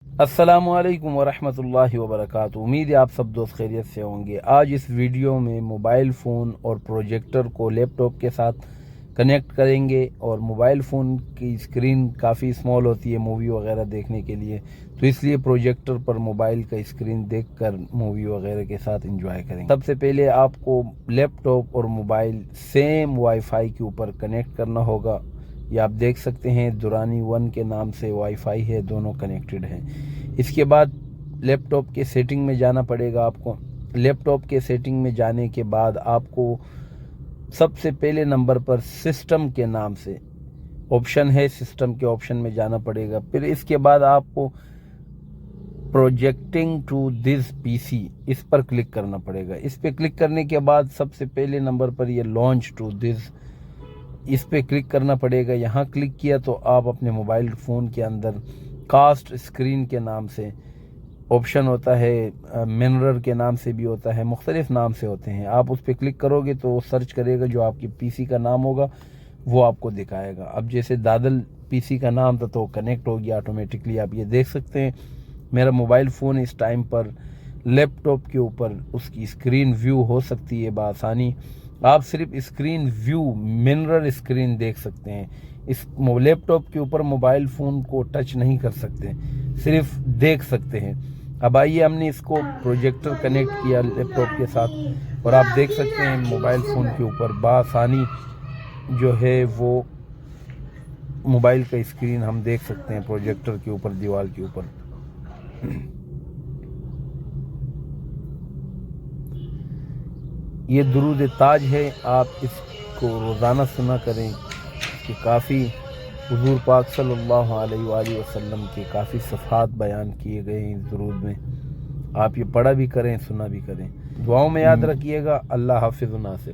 السلام علیکم ورحمۃ اللہ وبرکاتہ۔ امید ہے آپ سب دوست خیریت سے ہوں گے۔ آج اس ویڈیو میں موبائل فون اور پروجیکٹر کو لیپ ٹاپ کے ساتھ کنیکٹ کریں گے، اور موبائل فون کی اسکرین کافی اسمال ہوتی ہے مووی وغیرہ دیکھنے کے لیے، تو اس لیے پروجیکٹر پر موبائل کا اسکرین دیکھ کر مووی وغیرہ کے ساتھ انجوائے کریں گے۔ سب سے پہلے آپ کو لیپ ٹاپ اور موبائل سیم وائی فائی کے اوپر کنیکٹ کرنا ہوگا۔ یہ آپ دیکھ سکتے ہیں دورانی 1 کے نام سے وائی فائی ہے، دونوں کنیکٹڈ ہیں۔ اس کے بعد لیپ ٹاپ کے سیٹنگ میں جانا پڑے گا آپ کو۔ لیپ ٹاپ کے سیٹنگ میں جانے کے بعد آپ کو سب سے پہلے نمبر پر سسٹم کے نام سے آپشن ہے، سسٹم کے آپشن میں جانا پڑے گا۔ پھر اس کے بعد آپ کو projecting to this P C اس پر کلک کرنا پڑے گا۔ اس پہ کلک کرنے کے بعد سب سے پہلے نمبر پر یہ لانچ ٹو دس، اس پہ کلک کرنا پڑے گا۔ یہاں کلک کیا تو آپ اپنے موبائل فون کے اندر کاسٹ اسکرین کے نام سے آپشن ہوتا ہے، منرر کے نام سے بھی ہوتا ہے، مختلف نام سے ہوتے ہیں۔ آپ اس پہ کلک کرو گے تو وہ سرچ کرے گا، جو آپ کی پی سی کا نام ہوگا وہ آپ کو دکھائے گا۔ اب جیسے دادل پی سی کا نام تھا تو کنیکٹ ہو گیا آٹومیٹکلی۔ آپ یہ دیکھ سکتے ہیں میرا موبائل فون اس ٹائم پر لیپ ٹاپ کے اوپر اس کی اسکرین ویو ہو سکتی ہے بآسانی۔ آپ صرف اسکرین ویو، منرر اسکرین دیکھ سکتے ہیں۔ اس لیپ ٹاپ کے اوپر موبائل فون کو ٹچ نہیں کر سکتے، صرف دیکھ سکتے ہیں۔ اب آئیے ہم نے اس کو پروجیکٹر کنیکٹ کیا لیپ ٹاپ کے ساتھ، اور آپ دیکھ سکتے ہیں موبائل فون کے اوپر بآسانی جو ہے وہ موبائل کا اسکرین ہم دیکھ سکتے ہیں پروجیکٹر کے اوپر، دیوار کے اوپر۔ یہ درود تاج ہے، آپ اس کو روزانہ سنا کریں کہ کافی حضور پاک صلی اللہ علیہ وآلہ وسلم کے کافی صفحات بیان کیے گئے ہیں اس درود میں۔ آپ یہ پڑھا بھی کریں، سنا بھی کریں۔ دعاؤں میں یاد رکھیے گا۔ اللہ حافظ ناصر۔